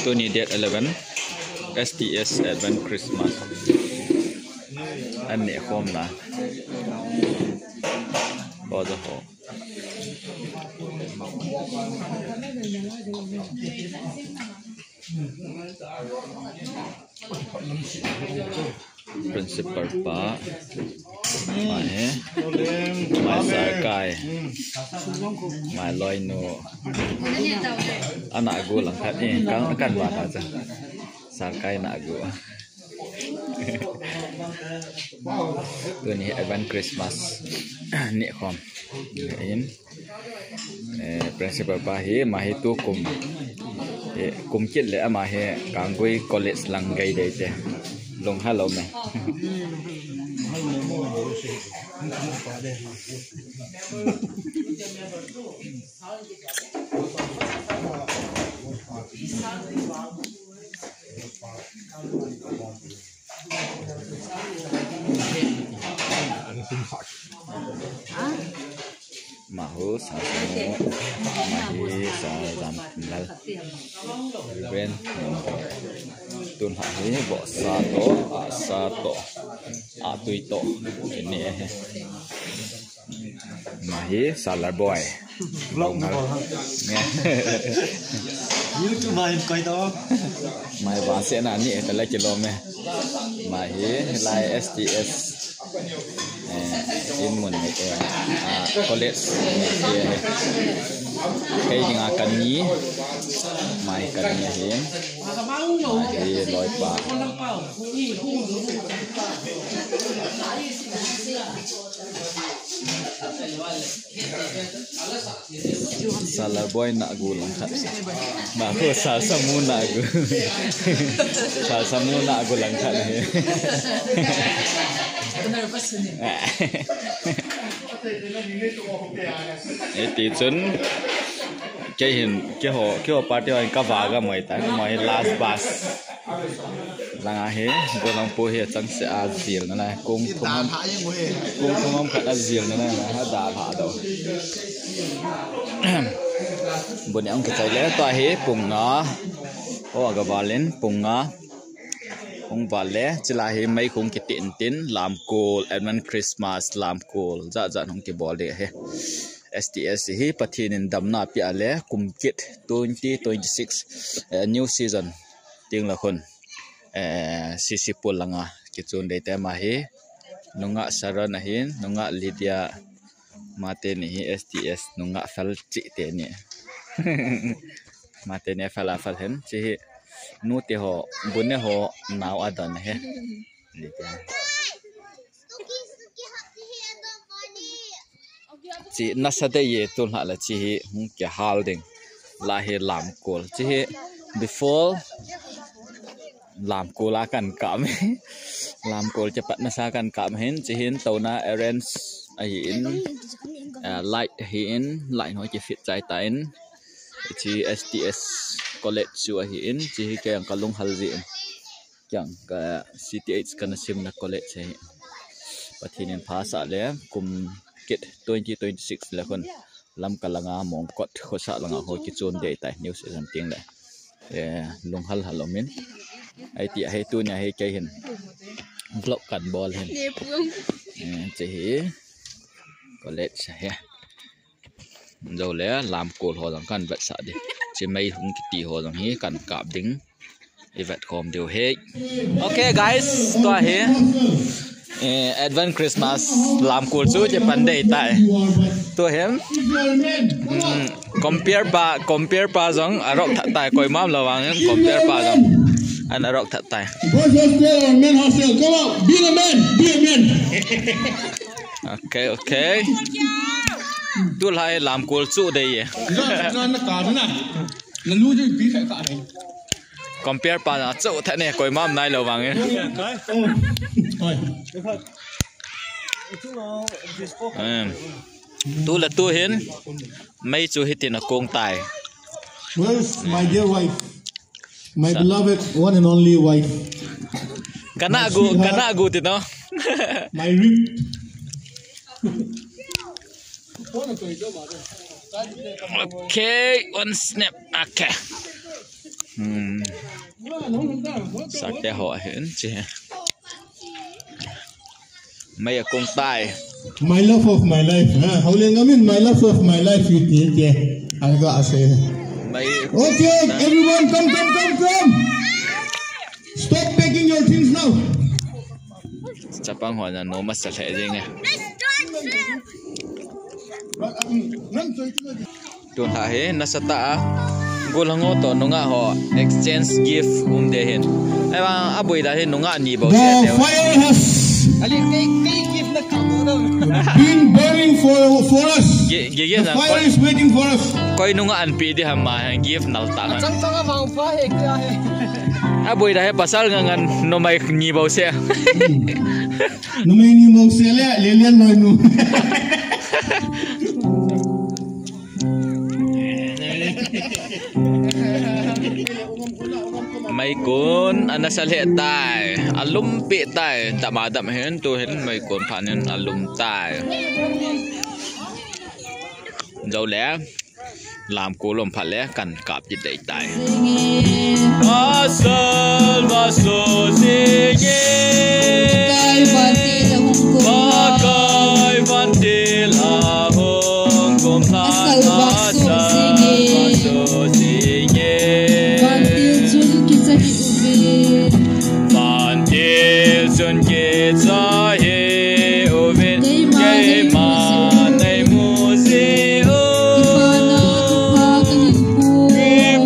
ตัวนี้ Date 11 STS Advent Christmas อันนี้คมนะบ่จะหอPrincipal pa mai sarkai mai loi no anak aku lang kat ni kan buat aja sarkai nak aku tu ni Advent Christmas ni khom in Principal pa hi mahi tu kum chit le ama he kangui college lang gai dei te long hello me mahu sasamu mahi sa dal ben tun ha ni bo sa to a tui to ini mahi salar boy vlog nghe YouTube main coi to mai ba sẽ na ni ta lai chilo me mahi lai STS in mun college cái gì akan ni mai kan ni hen mai loi pa salah boy nak gulang kat mak ko sal samu nak gu sal samu nak gulang kat ni ti chun cái họ party anh cá vả cái mày tại mày last bus là hết rồi lòng po hết chẳng sẽ azil nữa này cung không ông khát azil nữa này là đà phá đâu bữa nay ông cái trái lẽ toa hết bùng nó ô cái bà lên bùng nó ông bà lẽ chỉ là hết mấy cũng cái tiền làm cool Advent Christmas làm cool dạ không cái bỏ lẽ hết STS hi pathin damna pi ale kumkit 2026 new season ting la khon sisipul langa kichun de ta ma hi nunga saran ahin nunga Lydia mate ni hi STS nunga fal chi te ni mate ne fala fal hen chi nu te ho bunne ho naw adan he Lydia chỉ nasade ye tul hala chi hung ke holding la he lam kol chi before lam kola kan kam lam kol cepat nasa kan kam hen chi hin tona arrange in light hin light no chi fit chai tain chi STS college chu hin chi ke ang kalung halzi kyang ka CTH kan sim na college he pathin phasa le kum Get 2026 là con lam kalanga mong kot khosa langa ho ki chon dei tai news season ting le lung hal halomin ai ti hai tu nya hai kai hin vlog kan bol hin che hi college he zo le lam kol ho lang kan vat sa di che mai hung ki ti ho lang hi kan kap ding evat kom deu he okay guys to he Advent Christmas làm cool chú cho pandai tại tôi hem compare pa giống arok thật tài coi mam là vàng compare pa giống anh arok thật tài okay tôi lại làm cool chú đây compare pa là chú thật này coi mam này là vàng tu là tu hiến mấy chú hít tiền là công tài. Where's my dear wife, my beloved one and only wife? Kana agu ti no. My rib. Okay, one snap. Okay. สักแต่หอเห็นจิไม่อยากกงใต้ My love of my life. Hauling amin, my love of my life with you. Algo ase. Okay, everyone, come. Stop packing your things now. จะปังหัวจะโน้มมาสักแค่ยังไงตัวหาเห็นนัสตากูลังโง่ตัวนงะหอ exchange giftเดียเห็นไอ้บางอาบุยได้เห็นนงะนี่บอกเสียเดียว The fire has been burning for us. The fire is waiting for us. ก้อยนงะอันปีที่ทำมา gift นัลตานะ จังๆฟังฟ้าเอกจ้ะ อาบุยได้ภาษางันโนไม่นี่บอกเสีย No may ni mo sila, lilian no no. ไม่กุนอันนั้นสะเลตายอารมณ์เปตายแต่มาดับเห็นตัวเห็นไม่กุนผ่านนั้นอารมณ์ตายเจ้าแล้วลามกูลมผ่านแล้วกันกับจิตใจตายอาสลมาโซซิเยมากายวันเดลาหงกุมพาอาสลมาโซซิเยSun ke za he ovin ke ma nei mu se o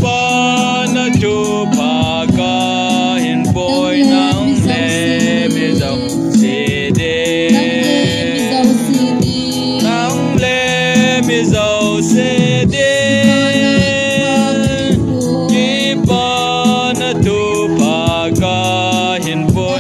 pa na tu pa ka hin boy nang le mi zau se de nang le mi zau se de ki pa na tu pa ka hin boy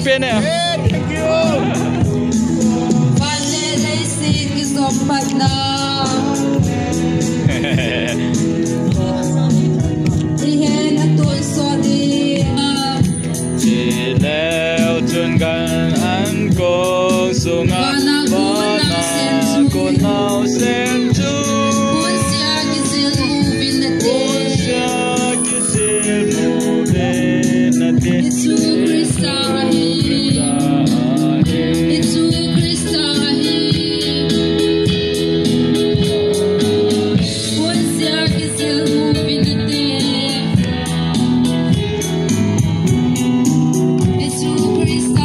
Pene. Thank you. It's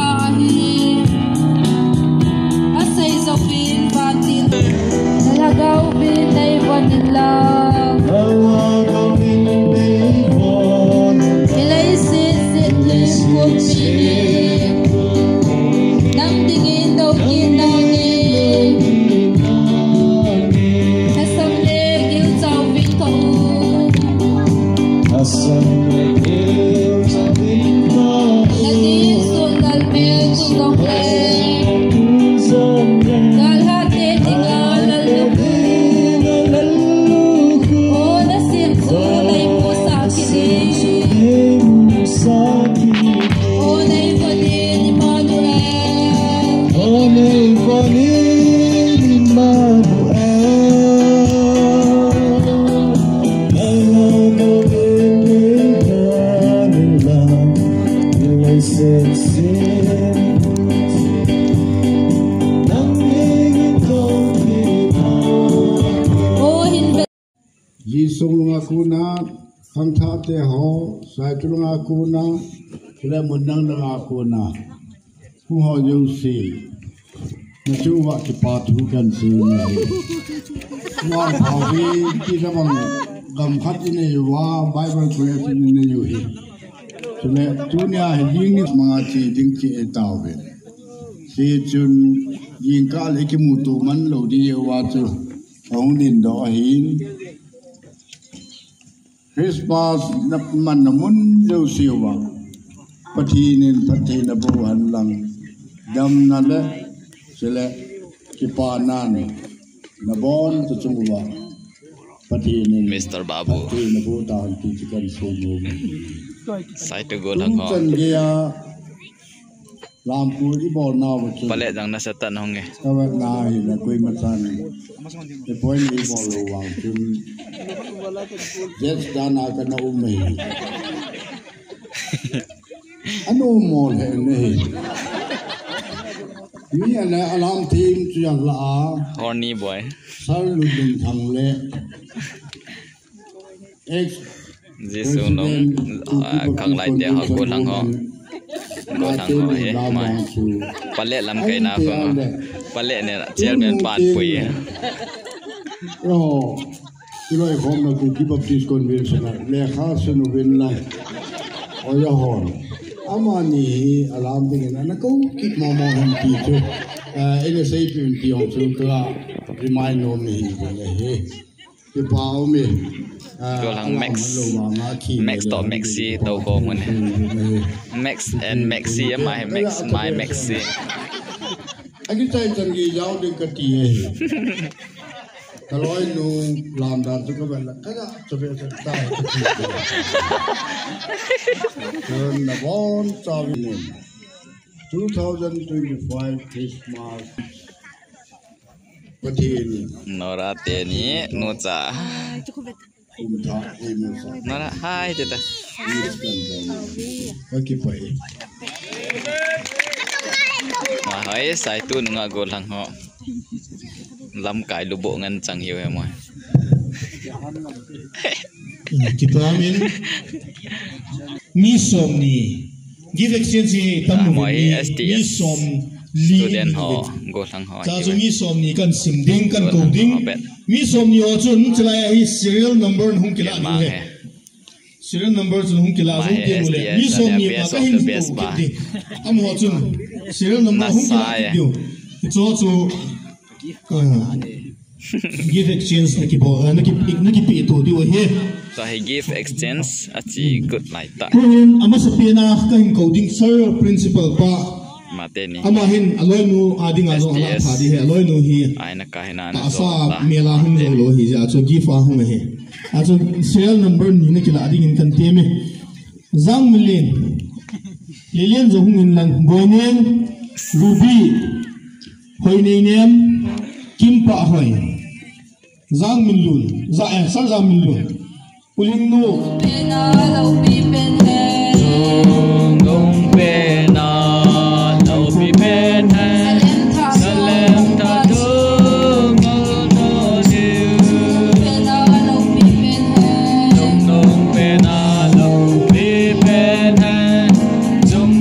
Yisung akuna khamtha te ho sai tulung akuna le munang nang akuna hu ho yu si na chu wa ki pa tu kan si ni wa ha wi ki sa bang gam khat ni wa bible prayer ni yu hi le dunya yin ni ma chi ding chi e taw be si chun yin ka le ki mu tu man lo di wa chu ong din do hin Christmas man namun jauh siwa patinin patina buhan lang dam nale sila kipanan nabon tucungwa patinin Mr. Babu patina buhan ticikan sumu sai tu go lang ho lampu ibol na wucu palek jang nasatan honge kawat nahi na kui matan the point ibol luang cun Yes, dana kana umay. Ano mo le ne? Ni ala alam team chiang la. Horny boy. Sal lu ding thang le. Ex Jisu nong kang lai te ha ko lang ho. Ko lang ho he mai. Palek lam kai na ko. Palek ne chairman pan pui. Oh. Iloi khom na ku ki baptist convention le kha sunu win la oya hon amani alam ding na ko ki mo mo han ti chu ene sei pin ti on chu ka remind no me le he ki pa o me ko lang max to maxi to ko mun max and maxi my maxi agi chai chan gi yaw ding ka ti he Kaloi nu lam dan tu ka bala kada chobe tai turn the bon chawi 2025 Christmas patini nora te ni no cha kumtha emusa nora hai teta okay pai hai sai tu nga go lang ho lam kai lu bo ngan chang hiu he moi kipamin mi som ni give exchange tam moi mi som student ho go lang ho cha chu mi som ni kan sim ding kan ko ding mi som ni o chun chlai hi serial number hung kila ni he serial number chun hung kila zo ke mule mi som ni ma ka hin ko am ho chun serial number hung kila dio cho chu give exchange na kibo na ki to di o he so he give exchange achi good like that kun ama sa pina ka hin coding sir principal pa mate ni ama hin aloi nu ading alo ala phadi he aloi nu hi aina ka hina na asa mela hin lo hi ja cho give a hu he a cho serial number ni na kila ading in kan teme zang milin lilian zo hung in lang boinen ruby hoine nem Kimpa hoy Zang Minlun Sar Zang Minlun Uling no Pena lau pi pen hai Dong pena lau pi pen hai Salem ta dung no diu Pena lau pi pen hai Dong pena lau pi pen hai Dong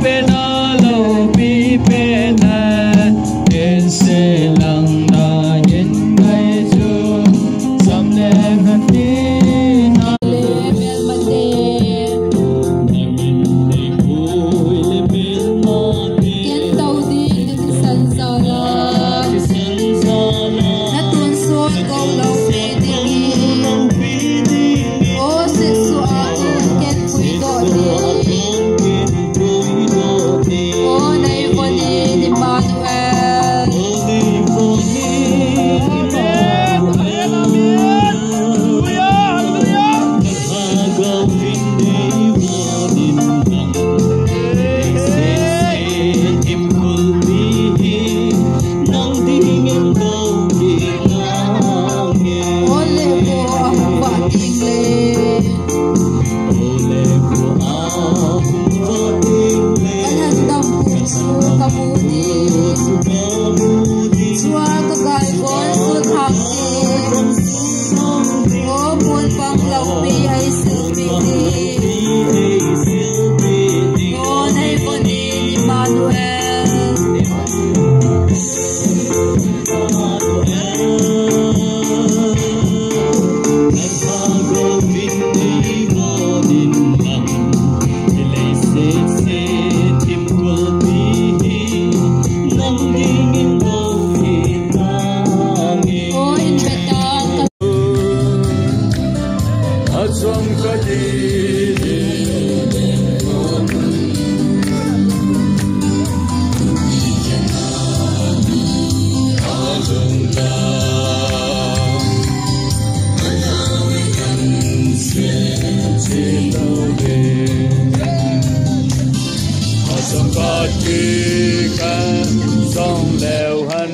pena lau pi pen hai En se lang ก็ดีกันสองแล้วหัน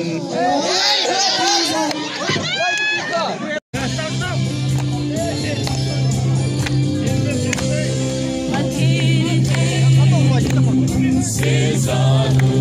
เสซาดู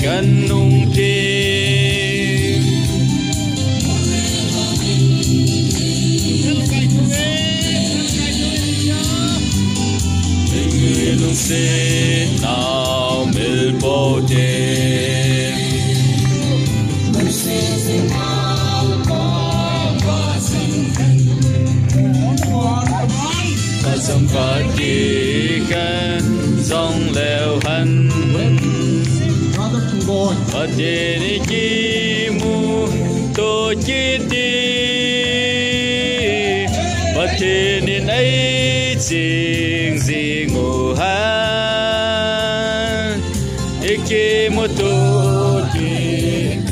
กันนุ่งเพลงนุ่งเสนาเมลโบเดสัมผัสดีกันสองแล้วหันประเทศนี้กี่มูตัวจิตดีประเทศนี้ไหนจริงสิงูหันอีกกี่มูตัวจิต